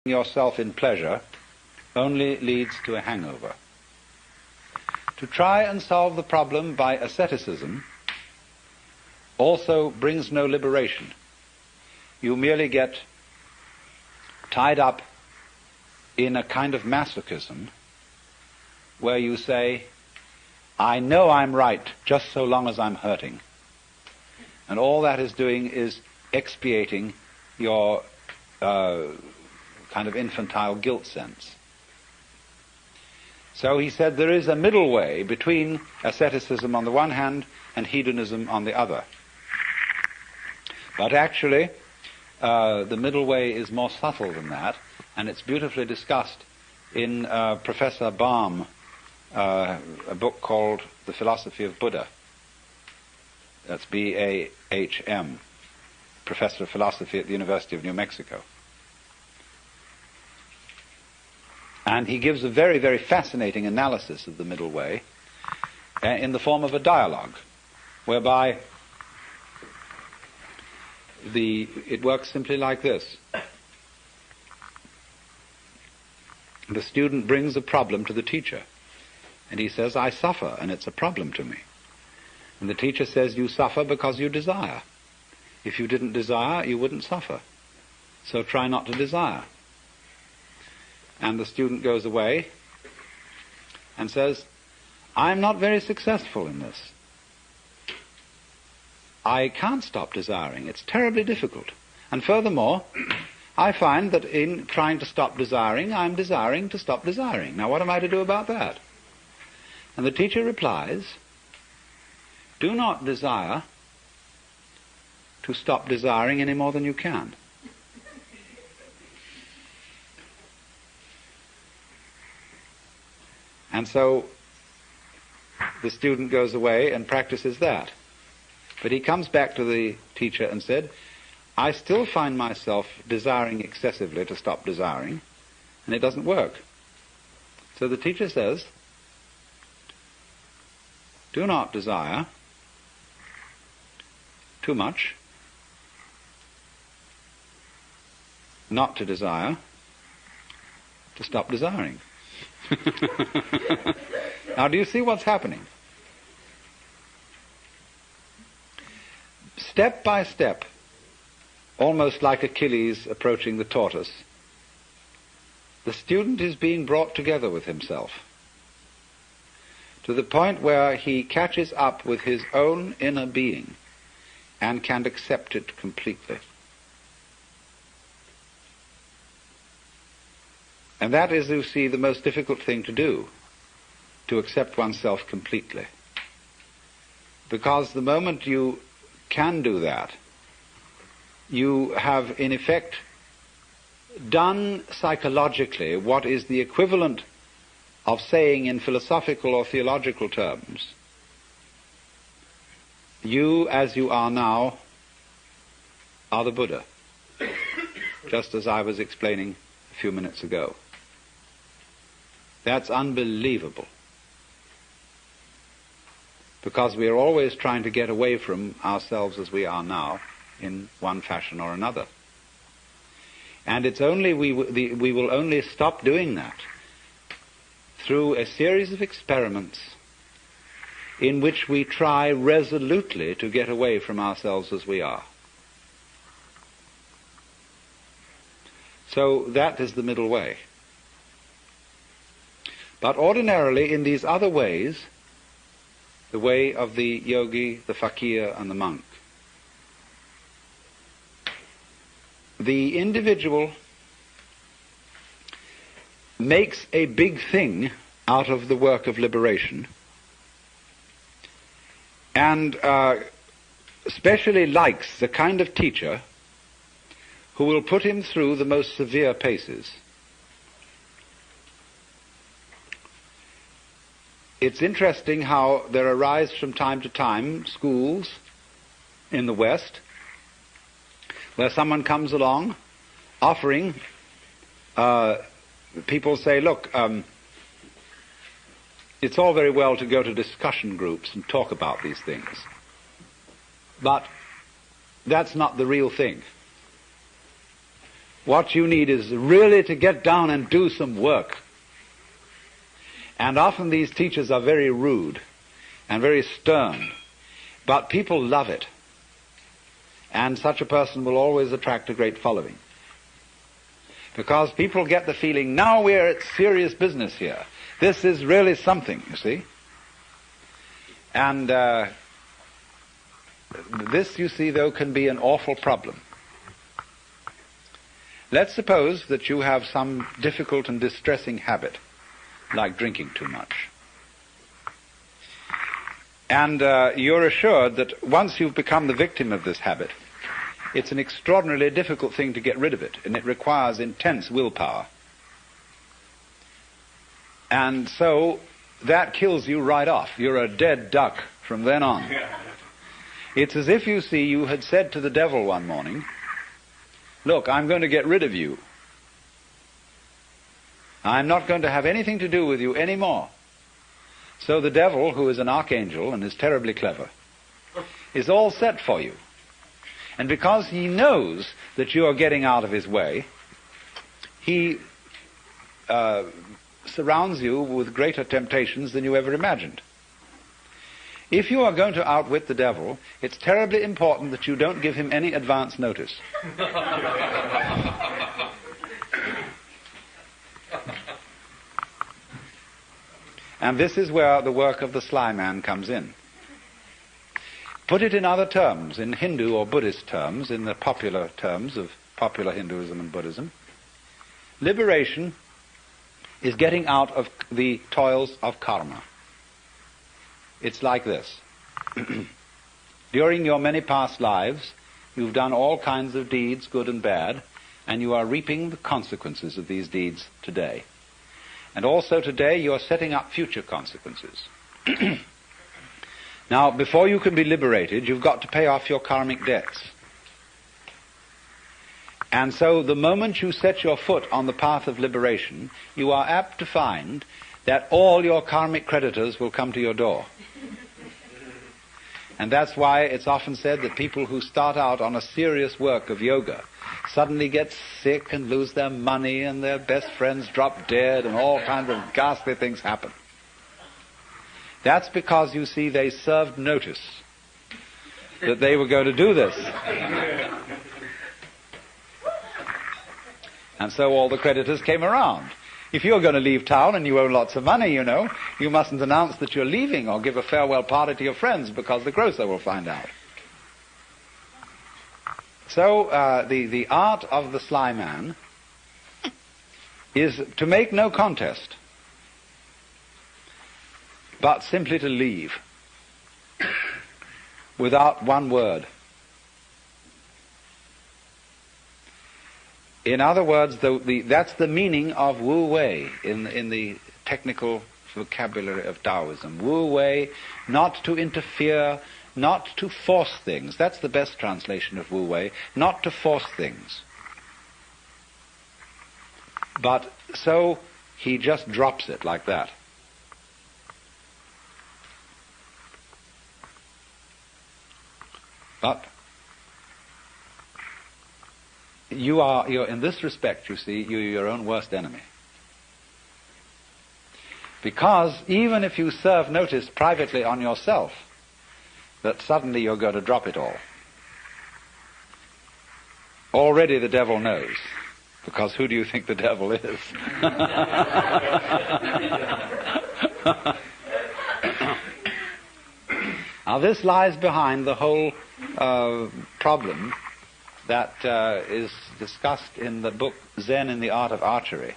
yourself in pleasure only leads to a hangover. To try and solve the problem by asceticism also brings no liberation. You merely get tied up in a kind of masochism where you say, I know I'm right just so long as I'm hurting. And all that is doing is expiating your kind of infantile guilt sense. So he said there is a middle way between asceticism on the one hand and hedonism on the other. But actually, the middle way is more subtle than that, and it's beautifully discussed in Professor Baum, a book called The Philosophy of Buddha. That's B-A-H-M, Professor of Philosophy at the University of New Mexico. And he gives a very, very fascinating analysis of the middle way in the form of a dialogue, whereby it works simply like this. The student brings a problem to the teacher, and he says, I suffer, and it's a problem to me. And the teacher says, you suffer because you desire. If you didn't desire, you wouldn't suffer. So try not to desire. And the student goes away and says, I'm not very successful in this. I can't stop desiring. It's terribly difficult. And furthermore, I find that in trying to stop desiring, I'm desiring to stop desiring. Now what am I to do about that? And the teacher replies, do not desire to stop desiring any more than you can. And so the student goes away and practices that. But he comes back to the teacher and said, I still find myself desiring excessively to stop desiring, and it doesn't work. So the teacher says, do not desire too much, not to desire, to stop desiring. Now, do you see what's happening? Step by step, almost like Achilles approaching the tortoise, the student is being brought together with himself to the point where he catches up with his own inner being and can accept it completely. And that is, you see, the most difficult thing to do, to accept oneself completely. Because the moment you can do that, you have, in effect, done psychologically what is the equivalent of saying in philosophical or theological terms, you, as you are now, are the Buddha, just as I was explaining a few minutes ago. That's unbelievable. Because we are always trying to get away from ourselves as we are now in one fashion or another. And it's only we will only stop doing that through a series of experiments in which we try resolutely to get away from ourselves as we are. So that is the middle way. But ordinarily, in these other ways, the way of the yogi, the fakir, and the monk, the individual makes a big thing out of the work of liberation, and especially likes the kind of teacher who will put him through the most severe paces. It's interesting how there arise from time to time schools in the West where someone comes along offering, people say, look, it's all very well to go to discussion groups and talk about these things, but that's not the real thing. What you need is really to get down and do some work. And often these teachers are very rude and very stern, but people love it. And such a person will always attract a great following. Because people get the feeling, now we're at serious business here. This is really something, you see. And this, you see, though, can be an awful problem. Let's suppose that you have some difficult and distressing habit, like drinking too much. And you're assured that once you've become the victim of this habit, it's an extraordinarily difficult thing to get rid of it, and it requires intense willpower. And so that kills you right off. You're a dead duck from then on. It's as if, you see, you had said to the devil one morning, look, I'm going to get rid of you. I'm not going to have anything to do with you anymore. So the devil, who is an archangel and is terribly clever, is all set for you. And because he knows that you are getting out of his way, he surrounds you with greater temptations than you ever imagined. If you are going to outwit the devil, it's terribly important that you don't give him any advance notice. And this is where the work of the sly man comes in. Put it in other terms, in Hindu or Buddhist terms, in the popular terms of popular Hinduism and Buddhism. Liberation is getting out of the toils of karma. It's like this. During your many past lives, you've done all kinds of deeds, good and bad, and you are reaping the consequences of these deeds today. And also today you are setting up future consequences. Now, before you can be liberated, you've got to pay off your karmic debts. And so the moment you set your foot on the path of liberation, you are apt to find that all your karmic creditors will come to your door. And that's why it's often said that people who start out on a serious work of yoga suddenly get sick and lose their money and their best friends drop dead and all kinds of ghastly things happen. That's because, you see, they served notice that they were going to do this. And so all the creditors came around. If you're going to leave town and you owe lots of money, you know, you mustn't announce that you're leaving or give a farewell party to your friends because the grocer will find out. So the art of the sly man is to make no contest, but simply to leave without one word. In other words, that's the meaning of Wu Wei in the technical vocabulary of Taoism. Wu Wei, not to interfere, not to force things. That's the best translation of Wu Wei, not to force things. But so he just drops it like that. But you're in this respect, you see, you're your own worst enemy. Because even if you serve notice privately on yourself that suddenly you're going to drop it all, already the devil knows. Because who do you think the devil is? Now this lies behind the whole problem that is discussed in the book Zen in the Art of Archery.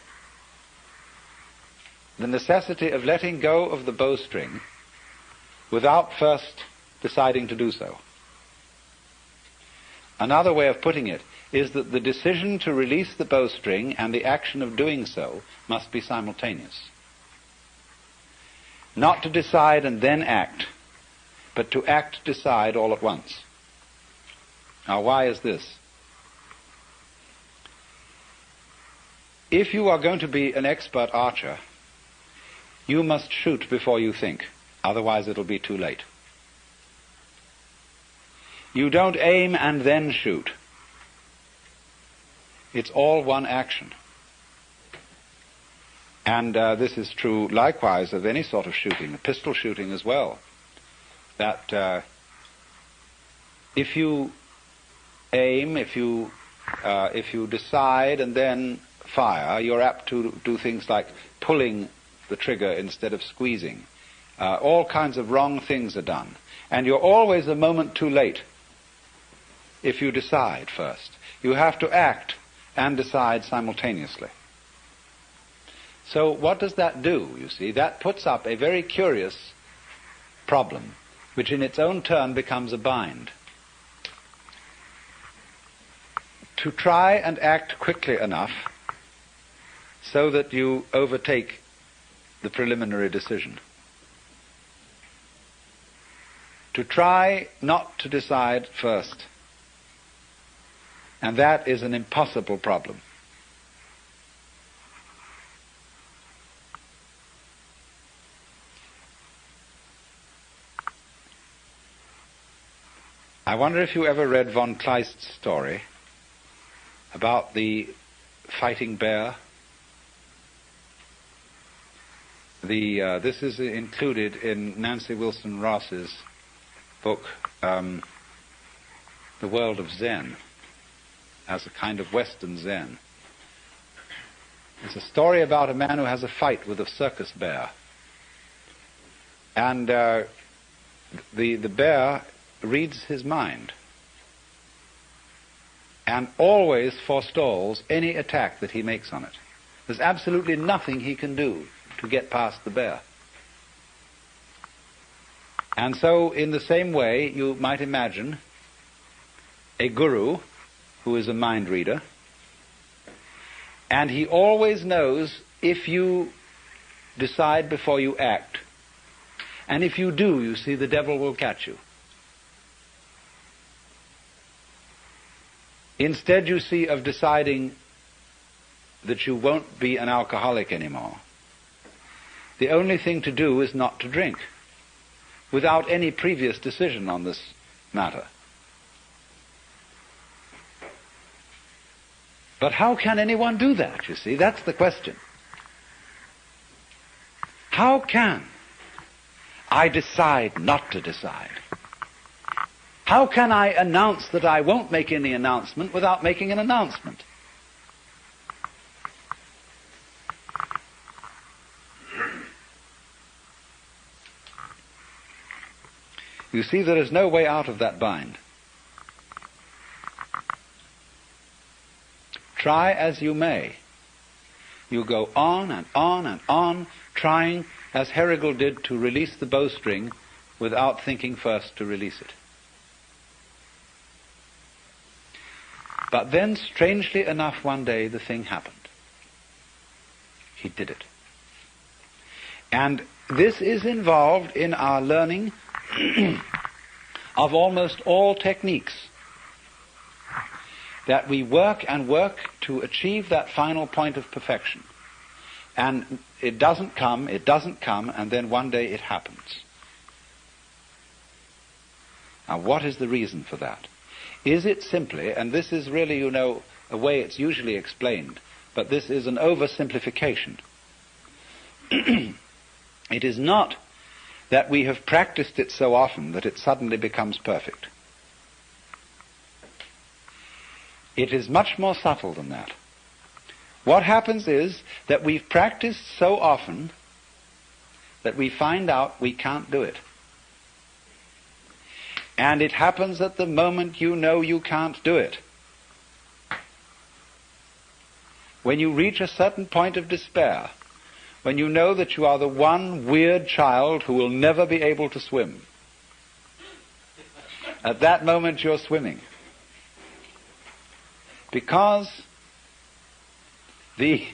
The necessity of letting go of the bowstring without first deciding to do so. Another way of putting it is that the decision to release the bowstring and the action of doing so must be simultaneous. Not to decide and then act, but to act, decide all at once. Now, why is this? If you are going to be an expert archer, you must shoot before you think, otherwise it'll be too late. You don't aim and then shoot. It's all one action. And this is true likewise of any sort of shooting, pistol shooting as well. That if you aim, if you decide and then fire, you're apt to do things like pulling the trigger instead of squeezing. All kinds of wrong things are done. And you're always a moment too late if you decide first. You have to act and decide simultaneously. So what does that do, you see? That puts up a very curious problem, which in its own turn becomes a bind. To try and act quickly enough so that you overtake the preliminary decision. To try not to decide first. And that is an impossible problem. I wonder if you ever read von Kleist's story about the fighting bear. This is included in Nancy Wilson Ross's book, The World of Zen, as a kind of Western Zen. It's a story about a man who has a fight with a circus bear. And the bear reads his mind and always forestalls any attack that he makes on it. There's absolutely nothing he can do to get past the bear. And so, in the same way, you might imagine a guru who is a mind reader, and he always knows if you decide before you act, and if you do, you see, the devil will catch you. Instead, you see, of deciding that you won't be an alcoholic anymore, the only thing to do is not to drink, without any previous decision on this matter. But how can anyone do that, you see? That's the question. How can I decide not to decide? How can I announce that I won't make any announcement without making an announcement? You see, there is no way out of that bind. Try as you may. You go on and on and on, trying, as Herrigal did, to release the bowstring without thinking first to release it. But then, strangely enough, one day the thing happened. He did it. And this is involved in our learning of almost all techniques. That we work and work to achieve that final point of perfection. And it doesn't come, and then one day it happens. Now, what is the reason for that? Is it simply, and this is really, you know, a way it's usually explained, but this is an oversimplification. It is not that we have practiced it so often that it suddenly becomes perfect. It is much more subtle than that. What happens is that we've practiced so often that we find out we can't do it. And it happens at the moment you know you can't do it. When you reach a certain point of despair, when you know that you are the one weird child who will never be able to swim, at that moment you're swimming. Because the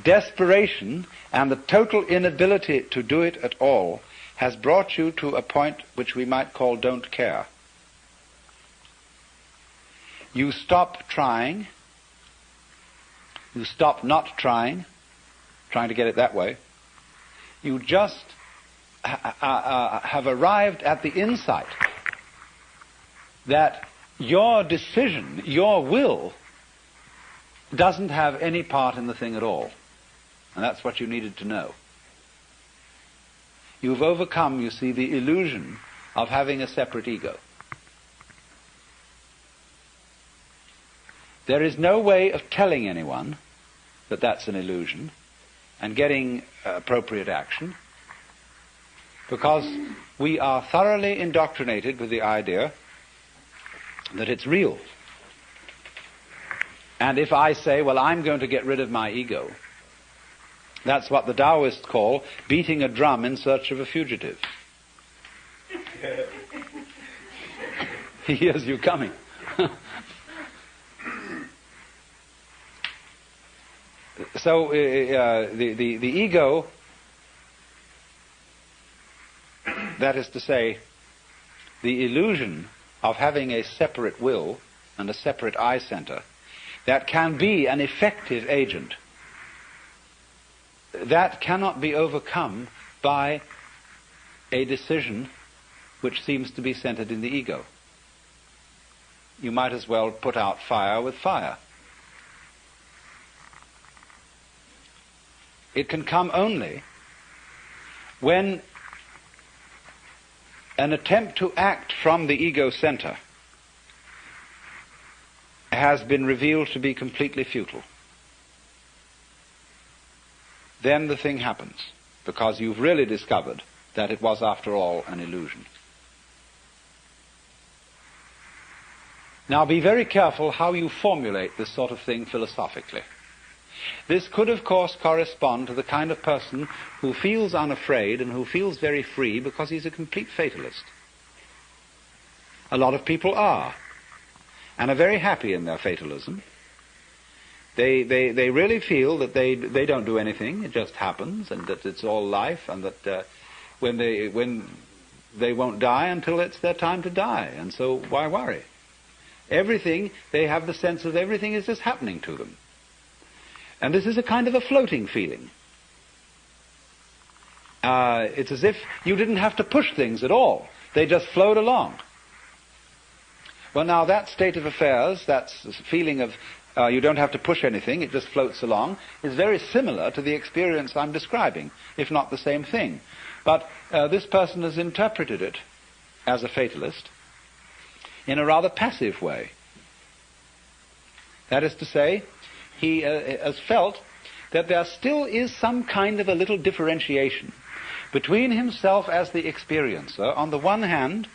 desperation and the total inability to do it at all has brought you to a point which we might call don't care. You stop trying. You stop not trying to get it that way. You just have arrived at the insight that your decision, your will, doesn't have any part in the thing at all. And that's what you needed to know. You've overcome, you see, the illusion of having a separate ego. There is no way of telling anyone that that's an illusion and getting appropriate action, because we are thoroughly indoctrinated with the idea that it's real. And if I say, well, I'm going to get rid of my ego, that's what the Taoists call beating a drum in search of a fugitive. He hears you coming. So the ego, that is to say, the illusion of having a separate will and a separate I center that can be an effective agent, that cannot be overcome by a decision which seems to be centered in the ego. You might as well put out fire with fire. It can come only when an attempt to act from the ego center has been revealed to be completely futile. Then the thing happens, because you've really discovered that it was, after all, an illusion. Now, be very careful how you formulate this sort of thing philosophically. This could, of course, correspond to the kind of person who feels unafraid and who feels very free because he's a complete fatalist. A lot of people are, and are very happy in their fatalism. They really feel that they don't do anything, it just happens, and that it's all life, and that when they won't die until it's their time to die, and so why worry? Everything, they have the sense of everything is just happening to them. And this is a kind of a floating feeling. It's as if you didn't have to push things at all. They just flowed along. Well, now that state of affairs, that feeling of you don't have to push anything, it just floats along, is very similar to the experience I'm describing, if not the same thing. But this person has interpreted it as a fatalist in a rather passive way. That is to say, he has felt that there still is some kind of a little differentiation between himself as the experiencer on the one hand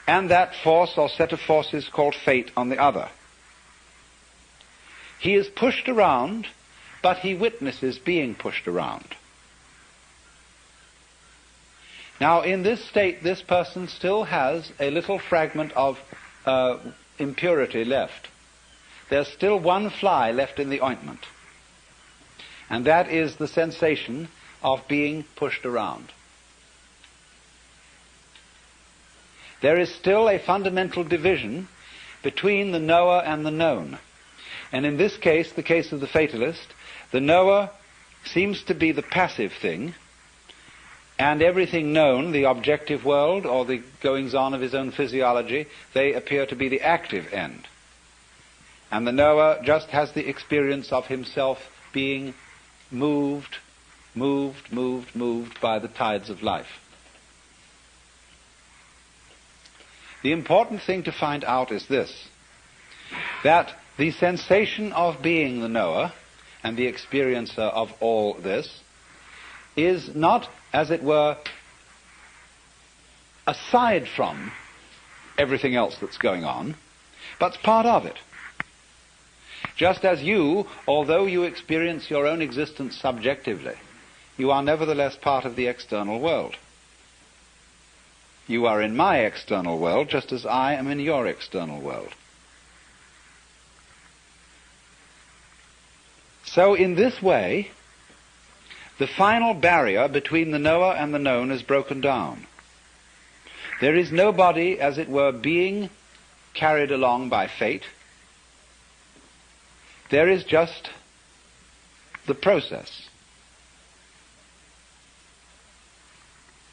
and that force or set of forces called fate on the other. He is pushed around, but he witnesses being pushed around. Now, in this state, this person still has a little fragment of impurity left. There's still one fly left in the ointment, and that is the sensation of being pushed around. There is still a fundamental division between the knower and the known. And in this case, the case of the fatalist, the knower seems to be the passive thing, and everything known, the objective world or the goings-on of his own physiology, they appear to be the active end. And the knower just has the experience of himself being moved by the tides of life. The important thing to find out is this, that the sensation of being the knower and the experiencer of all this is not, as it were, aside from everything else that's going on, but part of it. Just as you, although you experience your own existence subjectively, you are nevertheless part of the external world. You are in my external world just as I am in your external world. So in this way, the final barrier between the knower and the known is broken down. There is nobody, as it were, being carried along by fate. There is just the process.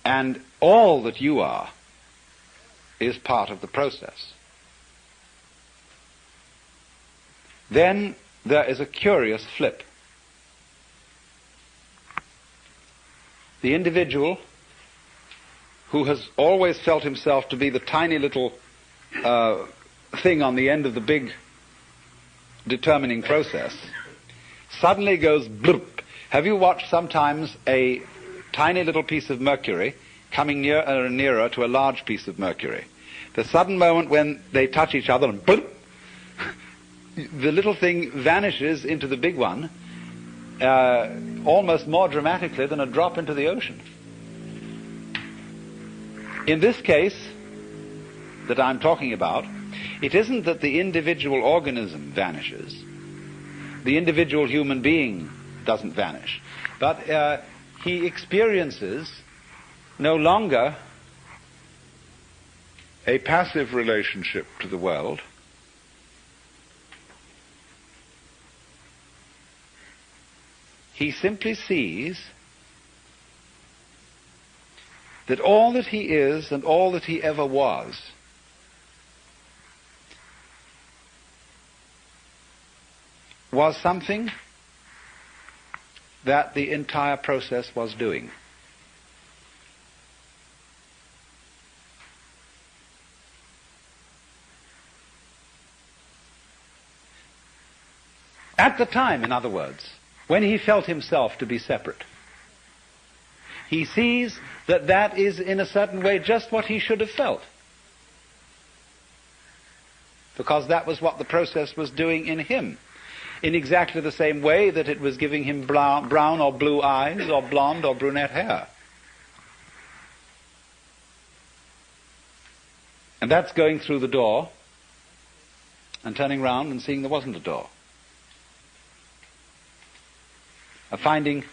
And all that you are is part of the process. Then there is a curious flip. The individual who has always felt himself to be the tiny little thing on the end of the big determining process suddenly goes bloop. Have you watched sometimes a tiny little piece of mercury coming nearer and nearer to a large piece of mercury? The sudden moment when they touch each other and bloop, the little thing vanishes into the big one almost more dramatically than a drop into the ocean. In this case that I'm talking about, it isn't that the individual organism vanishes. The individual human being doesn't vanish. But he experiences no longer a passive relationship to the world. He simply sees that all that he is and all that he ever was something that the entire process was doing. At the time, in other words, when he felt himself to be separate, he sees that that is in a certain way just what he should have felt, because that was what the process was doing in him, in exactly the same way that it was giving him brown or blue eyes or blonde or brunette hair. And that's going through the door and turning round and seeing there wasn't a door. Of finding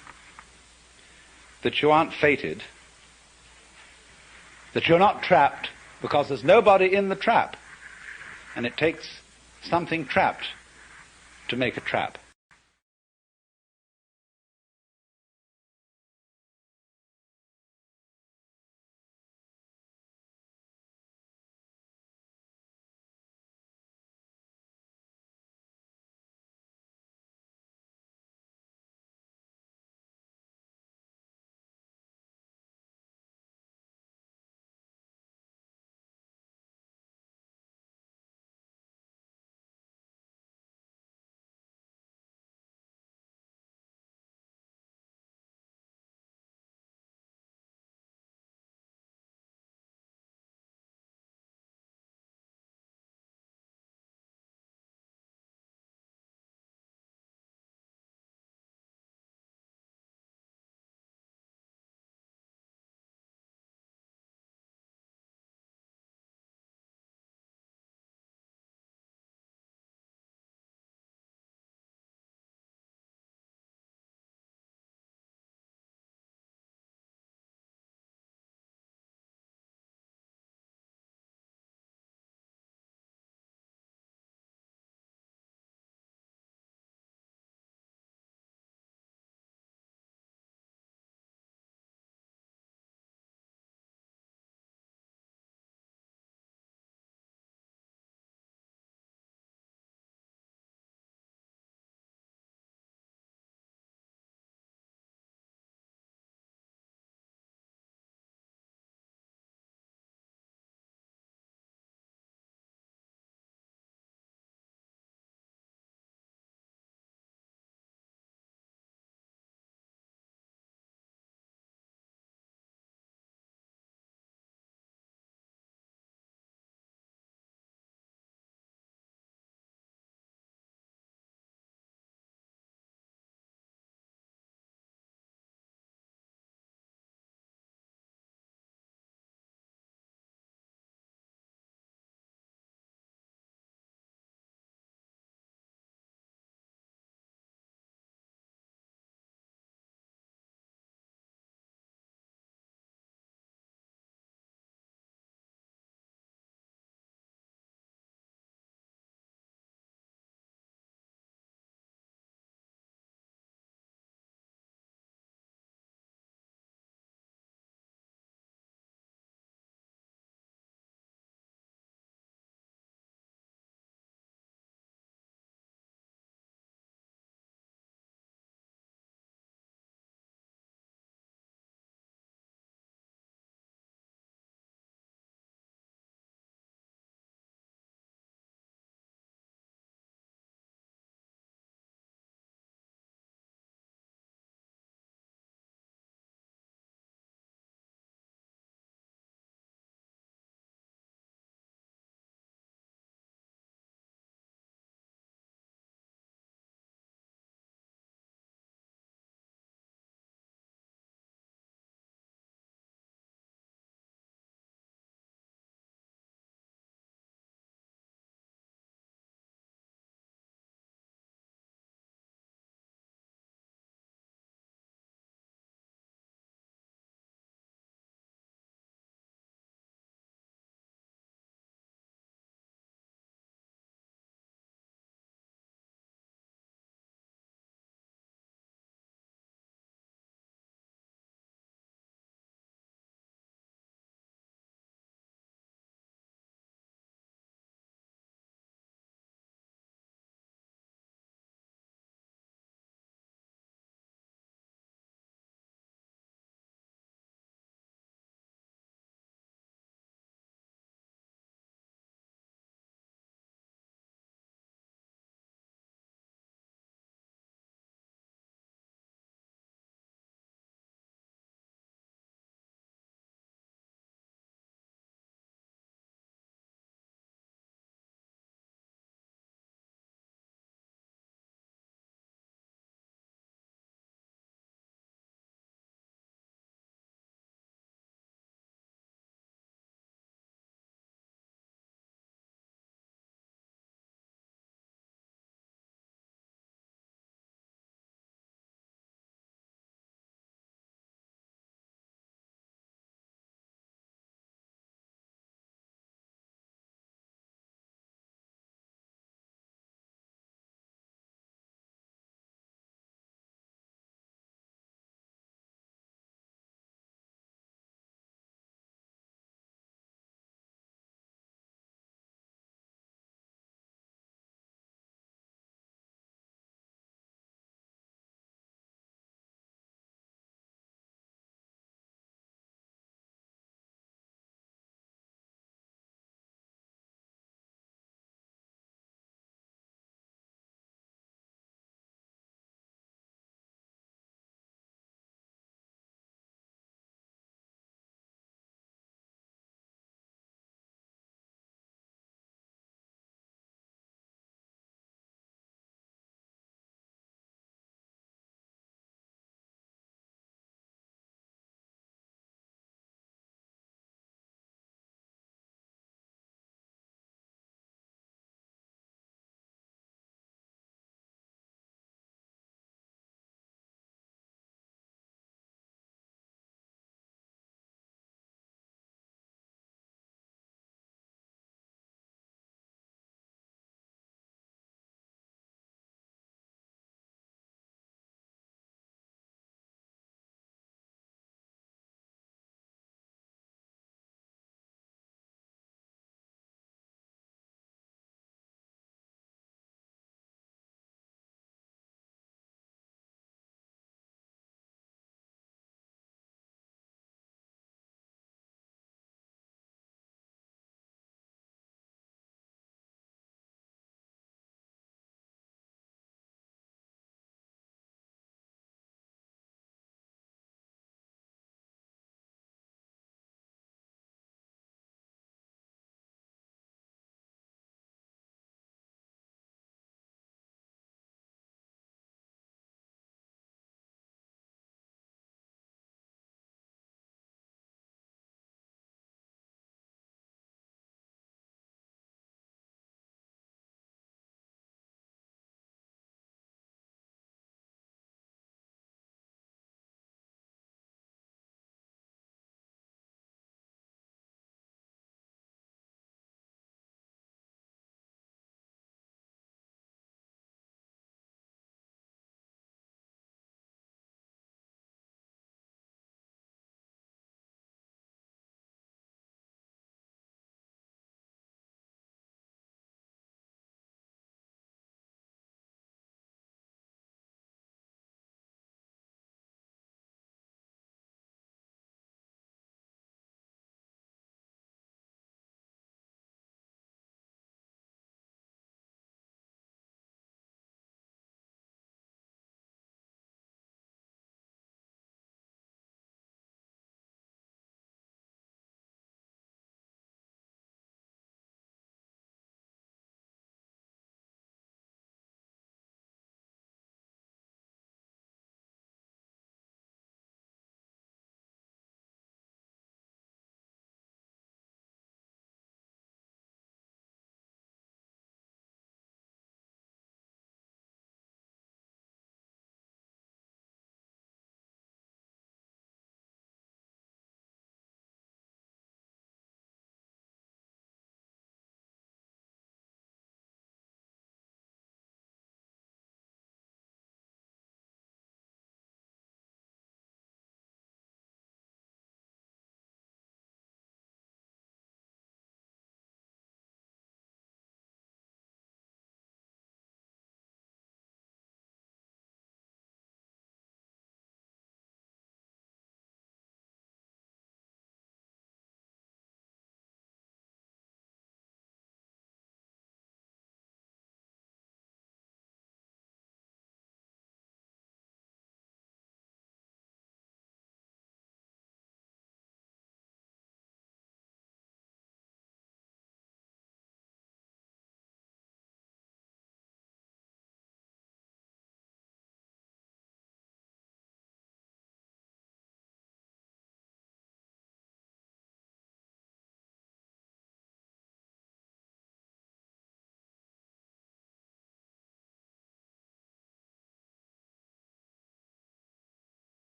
that you aren't fated, that you're not trapped, because there's nobody in the trap, and it takes something trapped to make a trap.